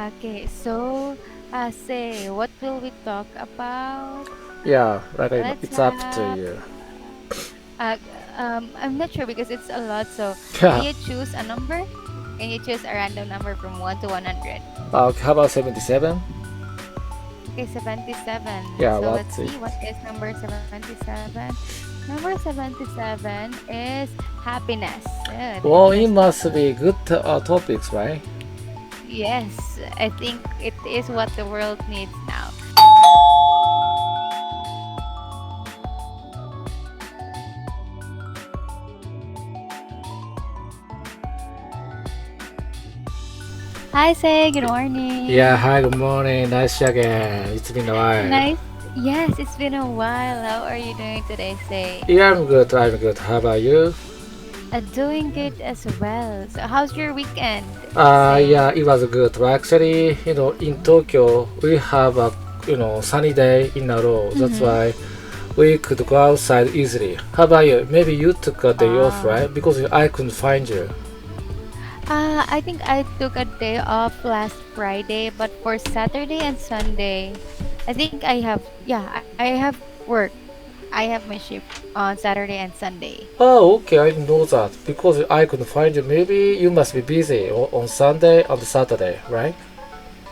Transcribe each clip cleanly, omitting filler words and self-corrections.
Okay, so say, what will we talk about? Yeah, Let's it's up to have. you. Uh, I'm not sure because it's a lot. So, can Yeah. you choose a number? Can you choose a random number from 1 to 100? How about 77? Okay, 77. Yeah, So, let's what's it? see what is number 77. Number 77 is happiness. The Well, it happiness must topic. be good topics, right? Yes, I think it is what the world needs now. Hi, Say. Good morning. Yeah, hi, good morning. Nice again. It's been a while. Nice. Yes, it's been a while. How are you doing today, Say? Yeah, I'm good. I'm good. How about you? Doing good as well. So, how's your weekend, Say? Yeah, it was good. Well, actually, in Tokyo, we have a, sunny day in a row. That's Mm-hmm. why we could go outside easily. How about you? Maybe you took a day off, Ah. right? Because I couldn't find you. I think I took a day off last Friday, but for Saturday and Sunday, I think I have work. I have my shift on Saturday and Sunday. Oh, okay, I didn't know that. Because I couldn't find you. Maybe you must be busy on Sunday and Saturday, right?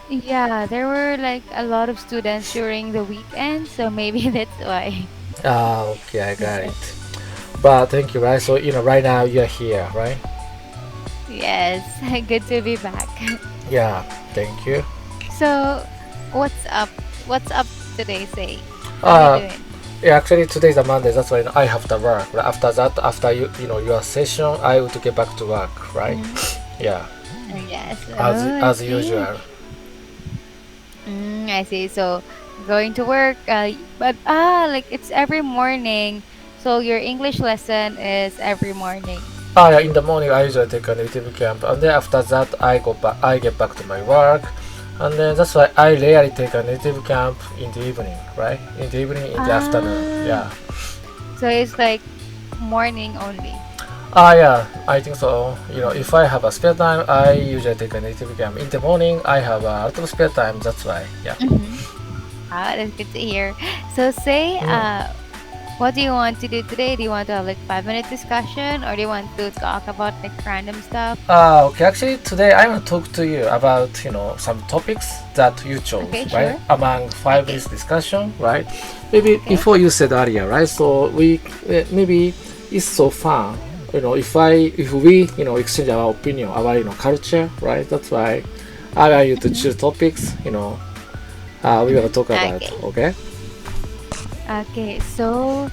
Yeah, there were like a lot of students during the weekend, so maybe that's why. Ah, okay, I got it. But thank you, right? So, right now you're here, right? Yes, good to be back. Yeah, thank you. So, what's up? What's up today, Say? How are Uh, you doing? yeah, actually today's a Monday. That's why I have to work. Right? After that, after your session, I would get back to work, right? Yeah, Yes. as Oh, I as see. usual. I see. So, going to work, but like it's every morning. So your English lesson is every morning. Yeah, in the morning I usually take a native camp, and then after that I get back to my work, and then that's why I rarely take a native camp in the evening, right? In the evening, in the afternoon. Ah, Yeah. so it's like morning only. Yeah, I think so. If I have a spare time, I usually take a native camp. In the morning, I have a lot of spare time. That's why. Yeah. That's good to hear. So say, what do you want to do today? Do you want to have like 5 minute discussion, or do you want to talk about like random stuff? Okay. Actually, today I want to talk to you about some topics that you chose, Okay, right? sure. Among 5 minutes Okay. discussion, right? Maybe Okay. before you said earlier, right? So we maybe it's so fun. If we exchange our opinion, our culture, right? That's why I want you to choose topics. We're gonna talk about. Okay. Okay. Okay. So,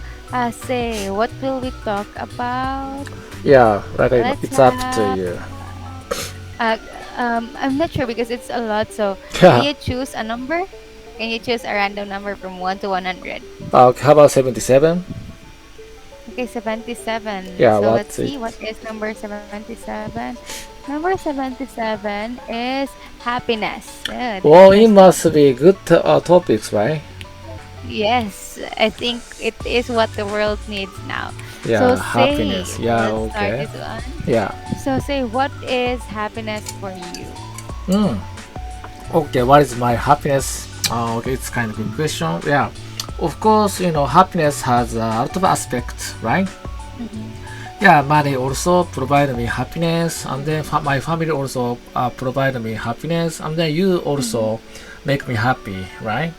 say, what will we talk about? Yeah, Let's it's up to have. you. Uh, I'm not sure because it's a lot. So, can Yeah. you choose a number? Can you choose a random number from 1 to 100? How about 77? Okay, 77. Yeah, So let's what's it? see what is number 77. Number 77 is happiness. The Well, it happiness must topic. be good topics, right? Yes, I think it is what the world needs now. Yeah, So say, happiness. Yeah, let's start okay. this one. Yeah. So say, what is happiness for you? Mm. Okay, what is my happiness? Okay, it's kind of good question. Yeah. Of course, happiness has a lot of aspects, right? Yeah, money also provide me happiness, and then my family also provide me happiness, and then you also make me happy, right?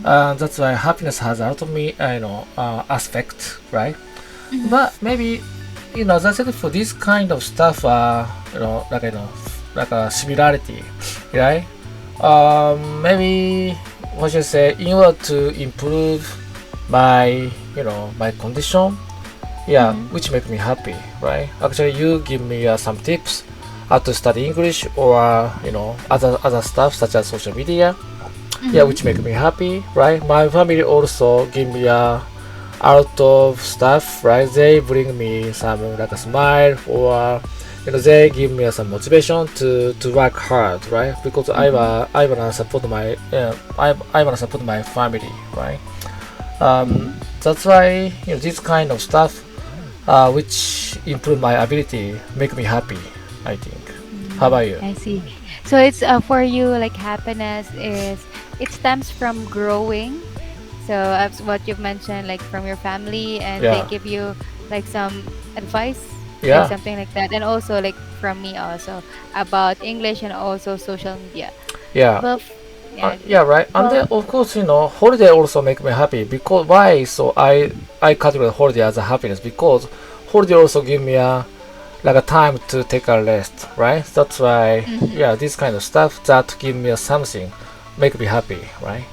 That's why happiness has a lot of aspect, right? But maybe, as I said, for this kind of stuff, like a similarity, right? Maybe what should I say? In order to improve my, my condition, yeah, which make me happy, right? Actually, you give me some tips how to study English or other stuff such as social media, yeah, which make me happy, right? My family also give me a lot of stuff, right? They bring me some like a smile or they give me some motivation to work hard, right? Because I wanna support my I wanna support my family, right? That's why this kind of stuff which improve my ability make me happy, I think. How about you? I see. So it's for you like happiness is it stems from growing. So as what you've mentioned, like from your family, and they Yeah, give you like some advice, like yeah, something like that, and also like from me also about English and also social media. yeah. Well, yeah, Yeah, right. And well, then of course, holiday also make me happy because why? So I categorize holiday as a happiness because holiday also give me a like a time to take a rest, right? That's why, mhm. yeah, this kind of stuff that give me something make me happy, right?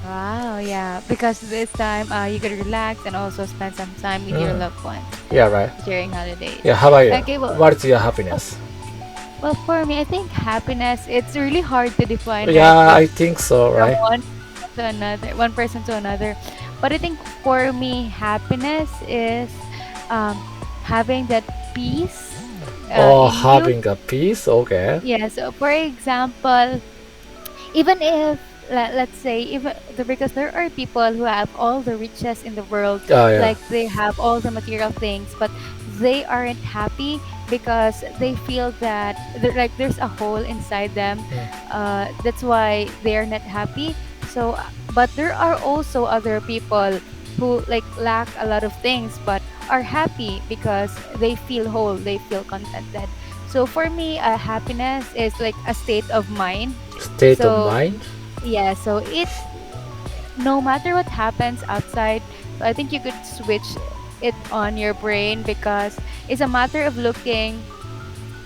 Wow, yeah, because this time you can relax and also spend some time with your Mm. loved ones Yeah, right. during holidays. Yeah, how about you? Okay, well, What is your happiness? well, for me, I think happiness, it's really hard to define, right? Yeah, It's I think so, from right? one person to another. But I think for me, happiness is um, having that peace Oh, in you. having a peace, okay. Yeah. So, for example, even if let's say even because there are people who have all the riches in the world, Oh, yeah. like they have all the material things, but they aren't happy because they feel that like there's a hole inside them. Mm. That's why they are not happy. So but there are also other people who like lack a lot of things but are happy because they feel whole, they feel contented. So for me, happiness is like a state of mind. State of So mind? yeah, so it no matter what happens outside, so I think you could switch it on your brain because it's a matter of looking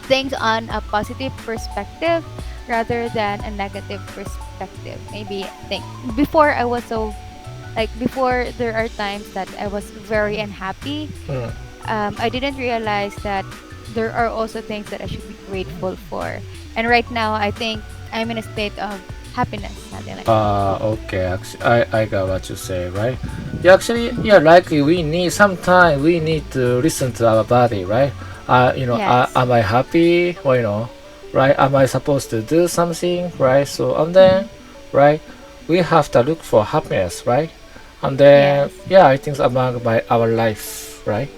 things on a positive perspective rather than a negative perspective. Maybe think before I was so like before there are times that I was very unhappy. Mm. I didn't realize that there are also things that I should be grateful for. And right now, I think I'm in a state of happiness, something like that. Okay. Actually, I got what you say, right? Yeah, actually, yeah, like sometimes we need to listen to our body, right? Yes. Am I happy? Or, right? Am I supposed to do something, right? So, and then, Mhm. right, we have to look for happiness, right? And then, Yes. yeah, I think among our life, right?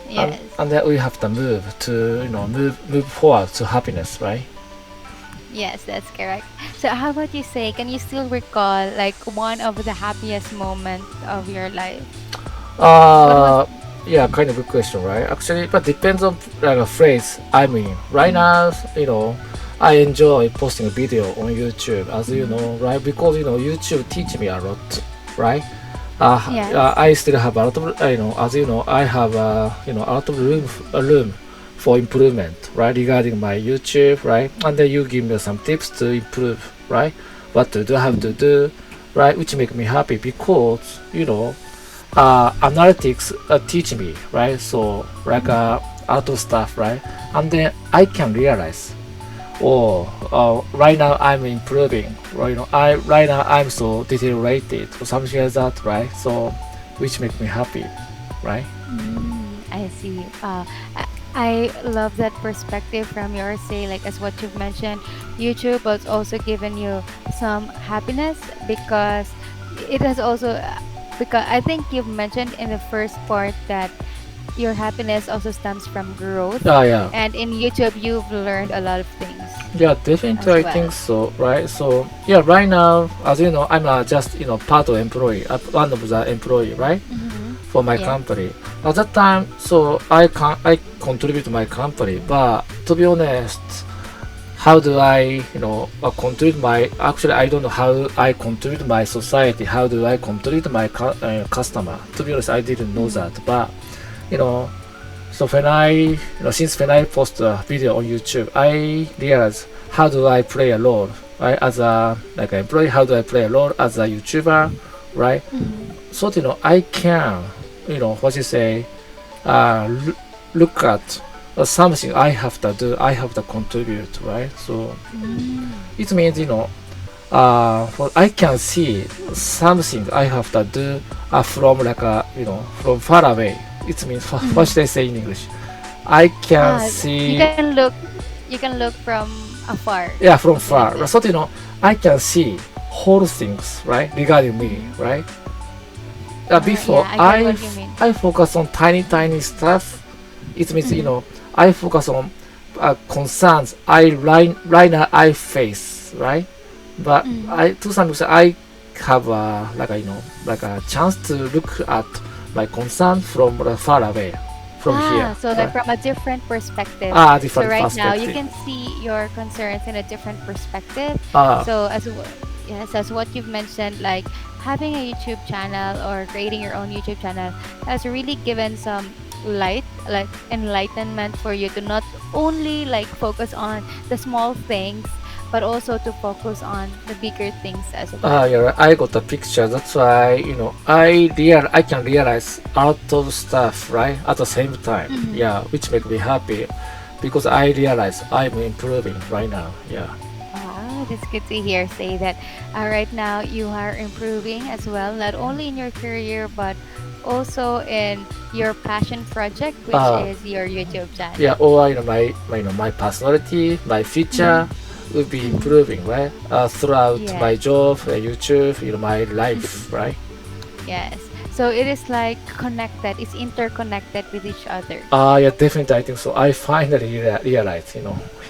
Yes. And then we have to move to, move forward to happiness, right? Yes, that's correct. So how about you say, can you still recall like one of the happiest moments of your life? What was Uh, yeah, kind of good question, right? Actually, but depends on like a phrase. I mean, right mhm, now, I enjoy posting a video on YouTube, as you mhm. know, right? Because YouTube teach me a lot, right? Yes. I still have a lot of, as you know, I have a lot of room for improvement, right? Regarding my YouTube, right? And then you give me some tips to improve, right? What to do, how to do, right? Which make me happy because analytics teach me, right? So like Mhm. auto stuff, right? And then I can realize, oh, right now I'm improving, right? Right now I'm so deteriorated or something like that, right? So which makes me happy, right? I see. I love that perspective from your say, like as what you've mentioned, YouTube has also given you some happiness because it has also because I think you've mentioned in the first part that your happiness also stems from growth, Yeah, and in YouTube you've learned a lot of things yeah, definitely. as I well. think so, right? So yeah, right now, as you know, I'm just part of employee, one of the employee, right? Mm-hmm. For my Yes. company. At that time, so I contribute to my company, but to be honest, how do I contribute my actually I don't know how I contribute my society. How do I contribute my customer? To be honest, I didn't know Mm-hmm. that, but you know. So when since when I post a video on YouTube, I realize how do I play a role, right? As a like an employee, how do I play a role as a YouTuber, right? Mm-hmm. So I can what you say look at something I have to do, I have to contribute, right? So Mm-hmm. it means I can see something I have to do from like from far away. It means what Mm-hmm. should I say in English? I can Ah, you see, can look. You can look from afar, yeah, from something like far. that. So I can see whole things, right, regarding me, Mm-hmm. right? Yeah, Before I get what you mean. I focus on tiny stuff. It means Mm-hmm. I focus on concerns right now I face, right? But I to some extent I have like a chance to look at my concern from far away from here. So like from a different perspective. Different So right now perspective. you can see your concerns in a different perspective. Ah, So yes, as what you've mentioned, like having a YouTube channel or creating your own YouTube channel has really given some light, like enlightenment for you to not only like focus on the small things, but also to focus on the bigger things as well. yeah, right. I got the picture. That's why I can realize a lot of stuff right at the same time. Mhm. Yeah, which make me happy because I realize I'm improving right now. Yeah. Wow, that's good to hear. Say that right now you are improving as well, not only in your career but also in your passion project, which is your YouTube channel. Yeah, or my personality, my future will be Mhm. improving, right? Throughout my Yes. job, YouTube, my life, Mhm. right? Yes. So it is like connected. It's interconnected with each other. Yeah, definitely. I think so. I finally realized,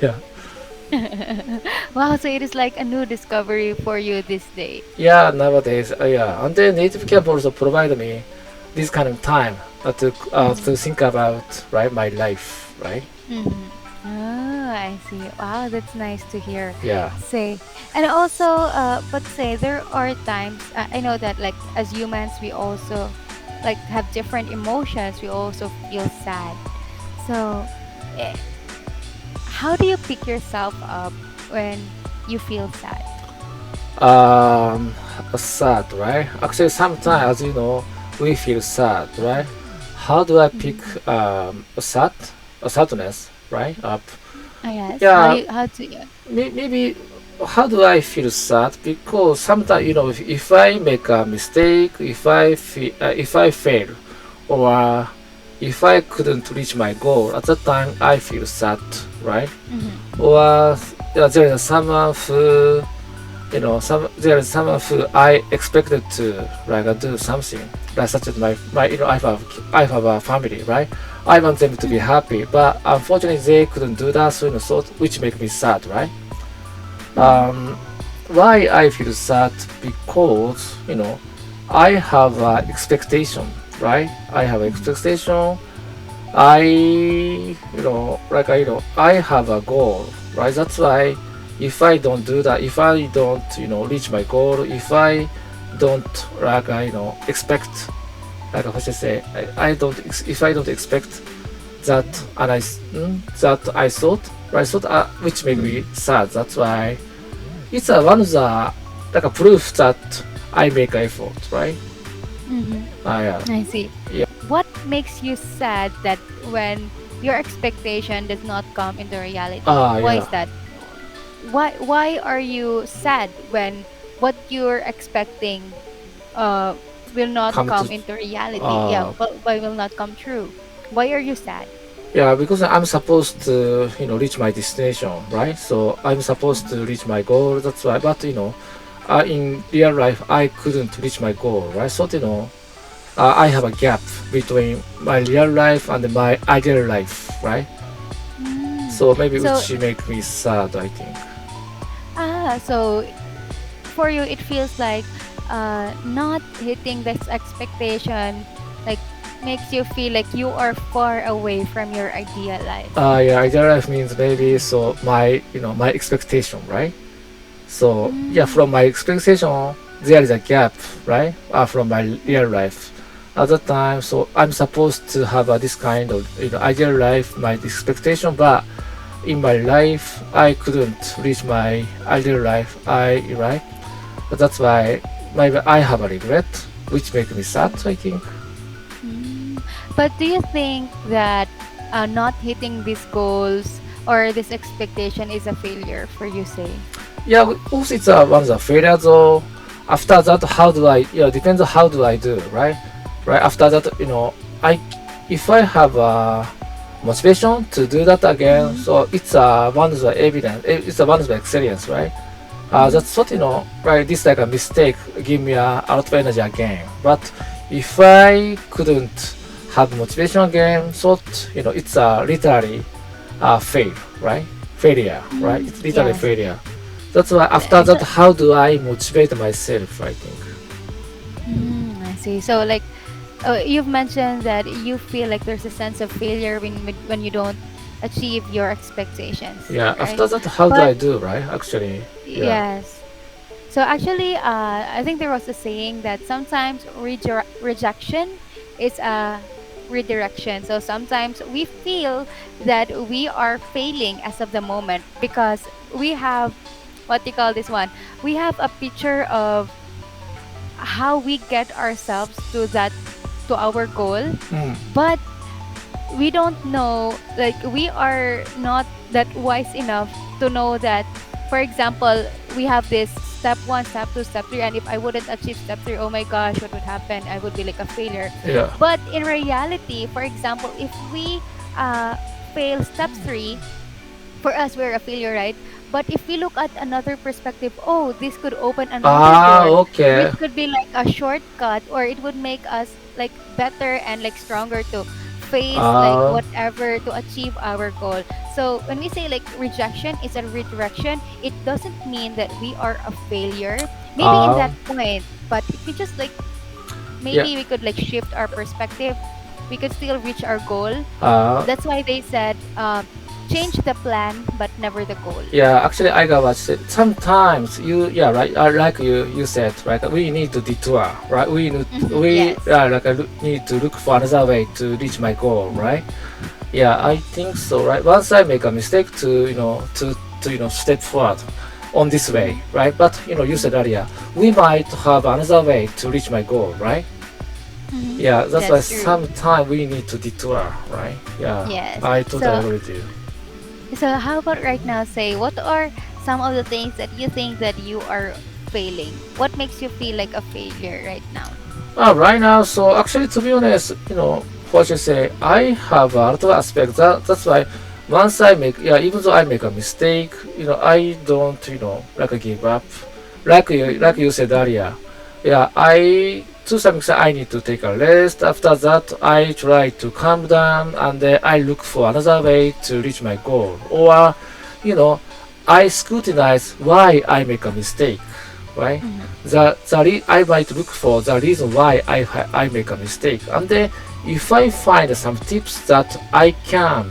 yeah, Wow. So it is like a new discovery for you this day. yeah. Nowadays, yeah, and then native camp also provide me this kind of time to think about right my life, right? Mm-hmm. Oh, I see. Wow, that's nice to hear. Yeah. Say, and also, but say there are times I know that like as humans we also like have different emotions. We also feel sad. So, eh, how do you pick yourself up when you feel sad? Um, Sad, right? Actually, Mm-hmm. sometimes, we feel sad, right? How do I pick Mm-hmm. a sadness, right? Up. Oh, yes. Yeah, How to yeah. maybe how do I feel sad? Because sometimes, if I make a mistake, if I fail, or if I couldn't reach my goal, at that time I feel sad, right? Mm-hmm. Or there is someone who there is someone who I expected to do something, like such as my I have a family, right? I want them to be Mm-hmm. happy, but unfortunately they couldn't do that, so which make me sad, right? Mm-hmm. Um, why I feel sad? Because I have an expectation, right? I have an Mm-hmm. expectation. I have a goal, right? That's why if I don't do that, if I don't reach my goal, if I don't expect what should I say, I don't if I don't expect that that I thought which made me Mm-hmm. sad. That's why it's one of the a proof that I make effort, right? Mm-hmm. Yeah, I see. yeah. What makes you sad that when your expectation does not come into reality? Why is Yeah. that? Why are you sad when what you're expecting uh will not Come come to into reality? Yeah, uh why will not come true? Why are you sad? yeah, because I'm supposed to reach my destination, right? So I'm supposed to reach my goal. That's why. But in real life, I couldn't reach my goal, right? So I have a gap between my real life and my ideal life, right? Mm. So maybe So which make me sad, I think. so for you it feels like not hitting this expectation like makes you feel like you are far away from your ideal life. Yeah, ideal life means maybe so my expectation, right? So yeah, Mm. from my expectation, there is a gap, right? From my real life. At that time, so I'm supposed to have this kind of ideal life, my expectation, but in my life, I couldn't reach my ideal life. Right? But that's why maybe I have a regret, which makes me sad, I think. Mm. But do you think that not hitting these goals or this expectation is a failure for you, say? Yeah, also it's one of the failures. So after that, how do I? Depends on how do I do, right? Right after that, I if I have a motivation to do that again, Mm-hmm. so it's one of the evidence. It's one of the experience, right? Mm-hmm. That's what right? This like a mistake give me a lot of energy again. But if I couldn't have motivation again, so it's literally fail, right? Failure, right? It's literally Yes. failure. That's why after So, that, how do I motivate myself? I think. I see. So like, you've mentioned that you feel like there's a sense of failure when you don't achieve your expectations, Yeah. right? After that, how do But I do? Right? Actually, yeah. yes. So actually, I think there was a saying that sometimes rejection is a redirection. So sometimes we feel that we are failing as of the moment because we have what do you call this one? We have a picture of how we get ourselves to our goal, Mm. but we don't know, like we are not that wise enough to know that, for example, we have this step 1, step 2, step 3, and if I wouldn't achieve step 3, oh my gosh, what would happen? I would be like a failure. Yeah. But in reality, for example, if we fail step 3, for us we're a failure, right? But if we look at another perspective, oh, this could open another door, Okay. which could be like a shortcut, or it would make us like better and like stronger to face like Uh, whatever to achieve our goal. So when we say like rejection is a redirection, it doesn't mean that we are a failure. Maybe in uh, that point, but if we just like yeah. maybe we could like shift our perspective, we could still reach our goal. Uh, That's why they said change the plan but never the goal. yeah. Actually, I got what you said. Sometimes yeah, right. Like you said, right. We need to detour, right? We Yes. need to look for another way to reach my goal, right? Yeah, I think so, right? Once I make a mistake to step forward on this way, right? But you said earlier, we might have another way to reach my goal, right? Yeah, that's why That's true. sometimes we need to detour, right? Yeah, Yes. I totally So agree with you. so how about right now, say what are some of the things that you think that you are failing? What makes you feel like a failure right now? Right now, so actually, to be honest, what you say, I have a lot of aspects. That's why once even though I make a mistake, I don't, like give up. Like you said earlier, yeah, to some extent, I need to take a rest. After that, I try to calm down and then I look for another way to reach my goal. Or, you know, I scrutinize why I make a mistake, right? I might look for the reason why I make a mistake. And then if I find some tips that I can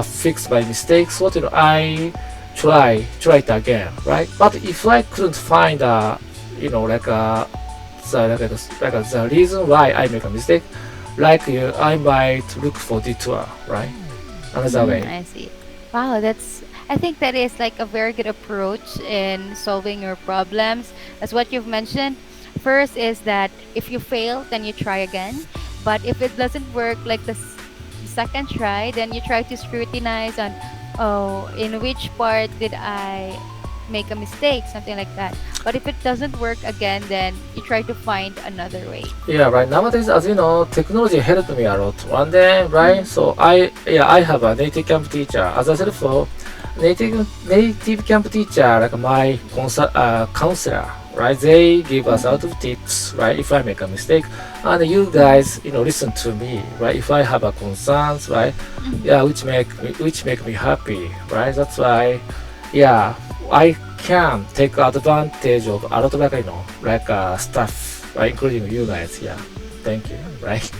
fix my mistakes, I try it again, right? But if I couldn't find the reason why I make a mistake, I might look for detour, right? Another way. I see. Wow, I think that is like a very good approach in solving your problems. As what you've mentioned, first is that if you fail, then you try again. But if it doesn't work like the second try, then you try to scrutinize on, oh, in which part did I make a mistake, something like that. But if it doesn't work again, then you try to find another way. Yeah, right. Nowadays, as you know, technology helped me a lot. One day, right? So I have a native camp teacher. As I said before, native camp teacher like my counselor, right? They give us a lot of tips, right? If I make a mistake, and you guys, listen to me, right? If I have a concerns, right? Yeah, which make me happy, right? That's why, yeah, I can take advantage of a lot of stuff, right? Including you guys. Yeah, thank you, right?